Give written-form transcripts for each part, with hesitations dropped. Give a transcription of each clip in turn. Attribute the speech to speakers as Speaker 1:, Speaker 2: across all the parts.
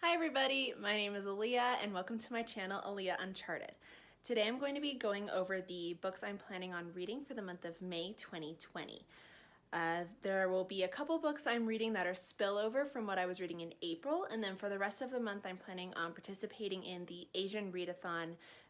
Speaker 1: Hi everybody, my name is Aaliyah and welcome to my channel, Aaliyah Uncharted. Today I'm going to be going over the books I'm planning on reading for the month of May 2020. There will be a couple books I'm reading that are spillover from what I was reading in April, and then for the rest of the month I'm planning on participating in the Asian Readathon,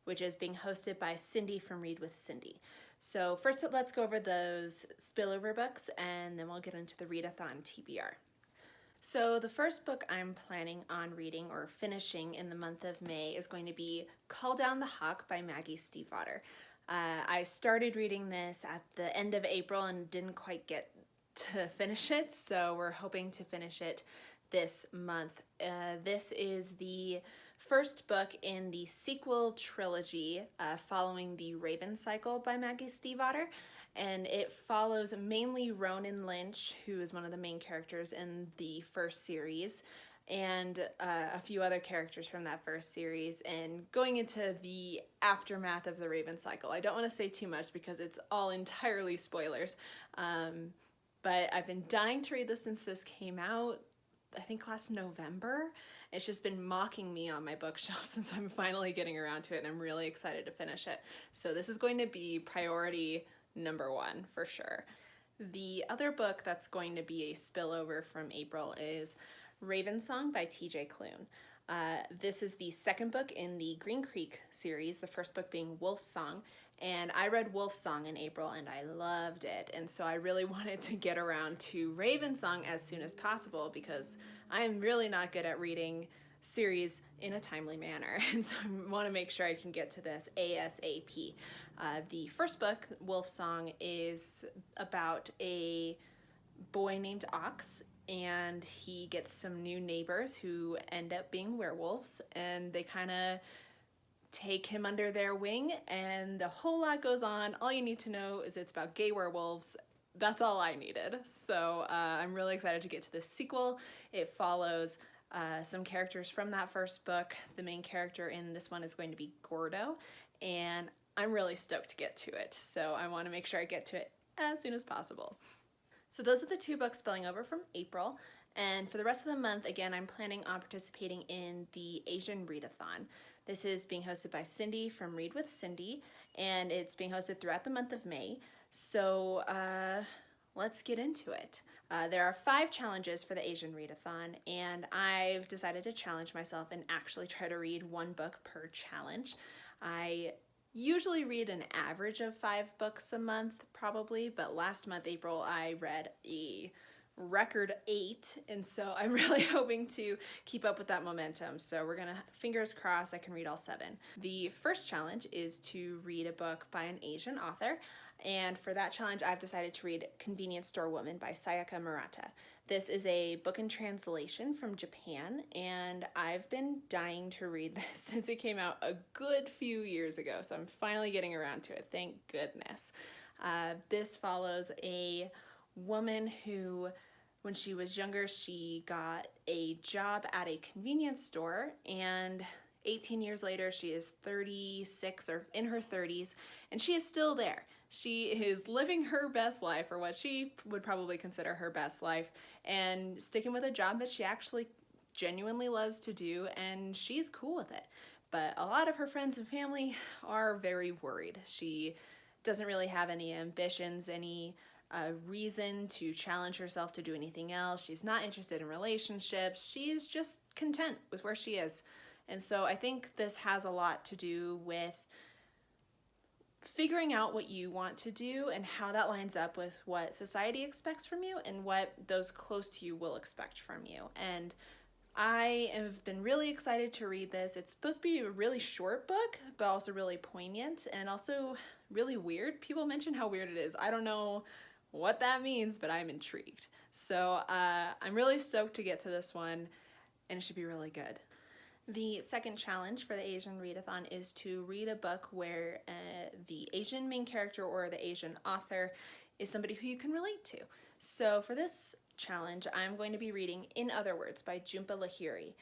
Speaker 1: which is being hosted by Cindy from Read with Cindy. So first let's go over those spillover books and then we'll get into the Readathon TBR. So the first book I'm planning on reading or finishing in the month of May is going to be Call Down the Hawk by Maggie Stiefvater. I started reading this at the end of April and didn't quite get to finish it, so we're hoping to finish it this month. This is the first book in the sequel trilogy following the Raven cycle by Maggie Stiefvater. And it follows mainly Ronan Lynch, who is one of the main characters in the first series, and a few other characters from that first series, and going into the aftermath of the Raven cycle. I don't want to say too much because it's all entirely spoilers, but I've been dying to read this since this came out, I think last November. It's just been mocking me on my bookshelf since I'm finally getting around to it, and I'm really excited to finish it. So this is going to be priority number one for sure. The other book that's going to be a spillover from April is Raven Song by TJ Klum. This is the second book in the Green Creek series, the first book being Wolf Song, and I read Wolf Song in April and I loved it, and so I really wanted to get around to Raven Song as soon as possible because I'm really not good at reading series in a timely manner, and so I want to make sure I can get to this ASAP. The first book, Wolf Song, is about a boy named Ox, and he gets some new neighbors who end up being werewolves, and they kind of take him under their wing, and a whole lot goes on. All you need to know is it's about gay werewolves. That's all I needed. So I'm really excited to get to this sequel. It follows some characters from that first book. The main character in this one is going to be Gordo, and I'm really stoked to get to it. So I want to make sure I get to it as soon as possible. So those are the two books spilling over from April. And for the rest of the month, again, I'm planning on participating in the Asian Readathon. This is being hosted by Cindy from Read with Cindy, and it's being hosted throughout the month of May. So let's get into it. There are 5 challenges for the Asian Readathon, and I've decided to challenge myself and actually try to read 1 book per challenge. I usually read an average of 5 books a month, probably, but last month, April, I read a record 8, and so I'm really hoping to keep up with that momentum. So we're gonna, fingers crossed, I can read all 7. The first challenge is to read a book by an Asian author, and for that challenge I've decided to read Convenience Store Woman by Sayaka Murata. This is a book in translation from Japan, and I've been dying to read this since it came out a good few years ago, so I'm finally getting around to it, thank goodness. This follows a woman who, when she was younger, she got a job at a convenience store, and 18 years later she is 36 or in her 30s, and she is still there. She is living her best life, or what she would probably consider her best life, and sticking with a job that she actually genuinely loves to do, and she's cool with it. But a lot of her friends and family are very worried. She doesn't really have any ambitions, any reason to challenge herself to do anything else. She's not interested in relationships. She's just content with where she is. And so I think this has a lot to do with figuring out what you want to do and how that lines up with what society expects from you and what those close to you will expect from you. And I have been really excited to read this. It's supposed to be a really short book, but also really poignant and also really weird. People mention how weird it is. I don't know what that means, but I'm intrigued. So I'm really stoked to get to this one, and it should be really good. The second challenge for the Asian Readathon is to read a book where the Asian main character or the Asian author is somebody who you can relate to. So for this challenge, I'm going to be reading In Other Words by Jhumpa Lahiri.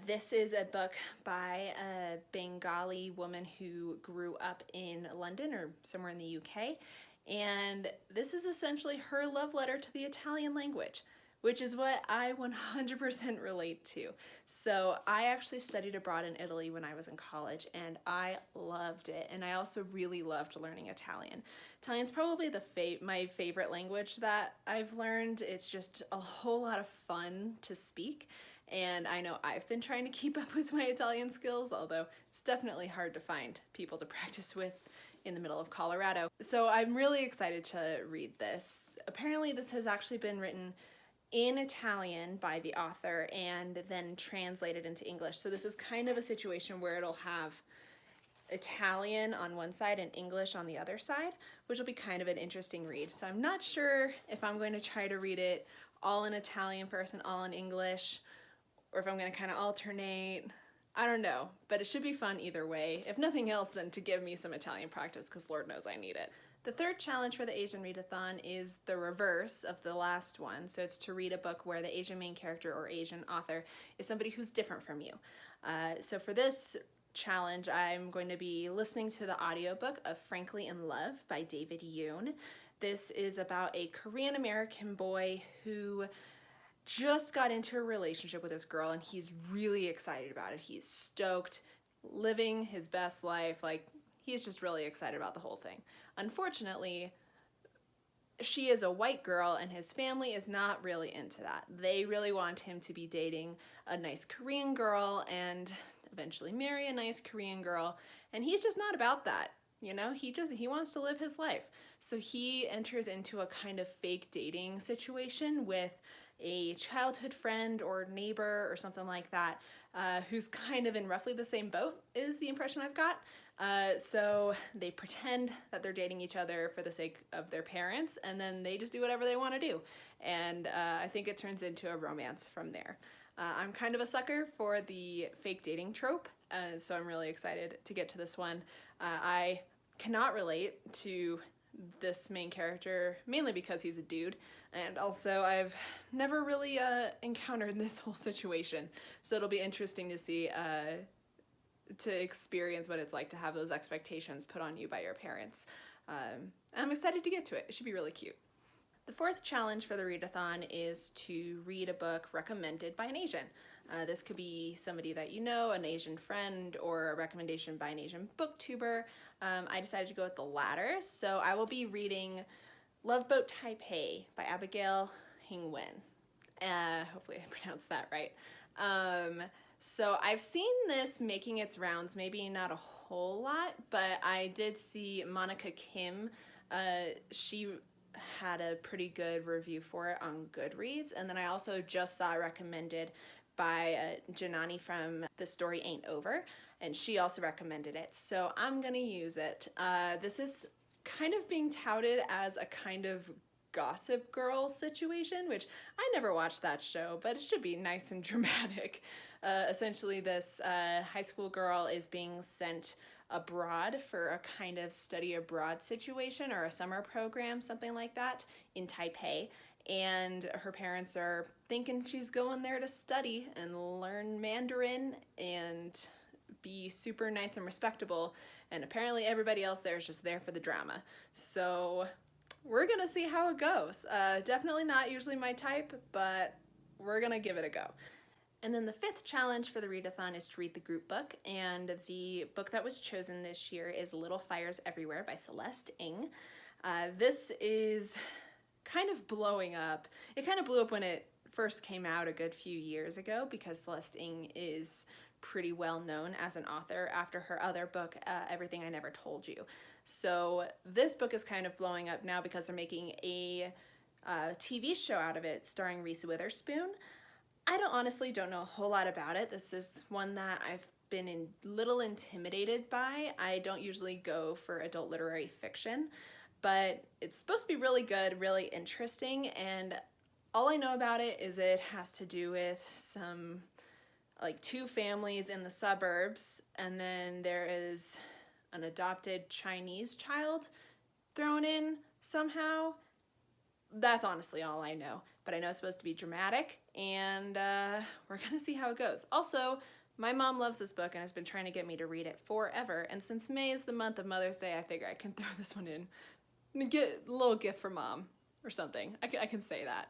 Speaker 1: This is a book by a Bengali woman who grew up in London or somewhere in the UK, and this is essentially her love letter to the Italian language, which is what I 100% relate to. So I actually studied abroad in Italy when I was in college, and I loved it. And I also really loved learning Italian. Italian's probably my favorite language that I've learned. It's just a whole lot of fun to speak. And I know I've been trying to keep up with my Italian skills, although it's definitely hard to find people to practice with in the middle of Colorado. So I'm really excited to read this. Apparently this has actually been written in Italian by the author and then translated into English. So this is kind of a situation where it'll have Italian on one side and English on the other side, which will be kind of an interesting read. So I'm not sure if I'm going to try to read it all in Italian first and all in English, or if I'm going to kind of alternate. I don't know, but it should be fun either way. If nothing else, then to give me some Italian practice, because Lord knows I need it. The third challenge for the Asian Readathon is the reverse of the last one. So it's to read a book where the Asian main character or Asian author is somebody who's different from you. So for this challenge, I'm going to be listening to the audiobook of Frankly in Love by David Yoon. This is about a Korean American boy who just got into a relationship with this girl, and he's really excited about it. He's stoked, living his best life. Like, he's just really excited about the whole thing. Unfortunately, she is a white girl, and his family is not really into that. They really want him to be dating a nice Korean girl and eventually marry a nice Korean girl, and he's just not about that. You know, he wants to live his life. So he enters into a kind of fake dating situation with a childhood friend or neighbor or something like that, who's kind of in roughly the same boat, is the impression I've got. So they pretend that they're dating each other for the sake of their parents, and then they just do whatever they want to do. And I think it turns into a romance from there. I'm kind of a sucker for the fake dating trope, so I'm really excited to get to this one. I cannot relate to this main character, mainly because he's a dude, and also I've never really encountered this whole situation, so it'll be interesting to see, to experience what it's like to have those expectations put on you by your parents. I'm excited to get to it. It should be really cute. The fourth challenge for the Readathon is to read a book recommended by an Asian. This could be somebody that you know, an Asian friend, or a recommendation by an Asian booktuber. I decided to go with the latter, so I will be reading Love Boat Taipei by Abigail Hing-wen. Hopefully I pronounced that right. So I've seen this making its rounds, maybe not a whole lot, but I did see Monica Kim. She had a pretty good review for it on Goodreads, and then I also just saw it recommended by Janani from The Story Ain't Over, and she also recommended it, so I'm gonna use it. This is kind of being touted as a kind of Gossip Girl situation, which I never watched that show, but it should be nice and dramatic. Essentially, this high school girl is being sent abroad for a kind of study abroad situation or a summer program, something like that, in Taipei. And her parents are thinking she's going there to study and learn Mandarin and be super nice and respectable. And apparently everybody else there is just there for the drama. So we're gonna see how it goes. Definitely not usually my type, but we're gonna give it a go. And then the fifth challenge for the Readathon is to read the group book, and the book that was chosen this year is Little Fires Everywhere by Celeste Ng. This is kind of blowing up. It kind of blew up when it first came out a good few years ago because Celeste Ng is pretty well known as an author after her other book, Everything I Never Told You. So this book is kind of blowing up now because they're making a TV show out of it starring Reese Witherspoon. I honestly don't know a whole lot about it. This is one that I've been a little intimidated by. I don't usually go for adult literary fiction, but it's supposed to be really good, really interesting, and all I know about it is it has to do with some, like, two families in the suburbs, and then there is an adopted Chinese child thrown in somehow. That's honestly all I know, but I know it's supposed to be dramatic, and we're gonna see how it goes. Also, my mom loves this book and has been trying to get me to read it forever, and since May is the month of Mother's Day, I figure I can throw this one in and get a little gift for Mom or something. I can say that.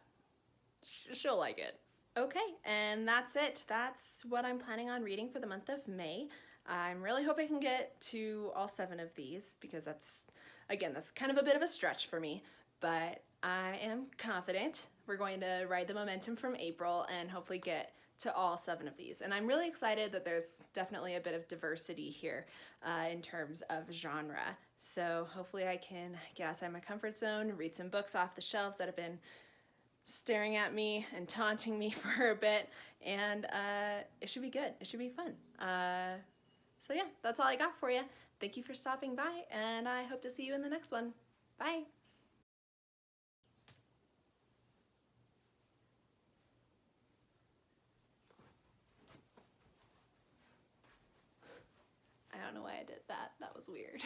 Speaker 1: she'll like it. Okay, and that's it. That's what I'm planning on reading for the month of May. I'm really hoping I can get to all 7 of these because that's kind of a bit of a stretch for me, but I am confident we're going to ride the momentum from April and hopefully get to all 7 of these. And I'm really excited that there's definitely a bit of diversity here in terms of genre. So hopefully I can get outside my comfort zone, read some books off the shelves that have been staring at me and taunting me for a bit, and it should be good. It should be fun. So yeah, that's all I got for you. Thank you for stopping by, and I hope to see you in the next one. Bye! I don't know why I did that. That was weird.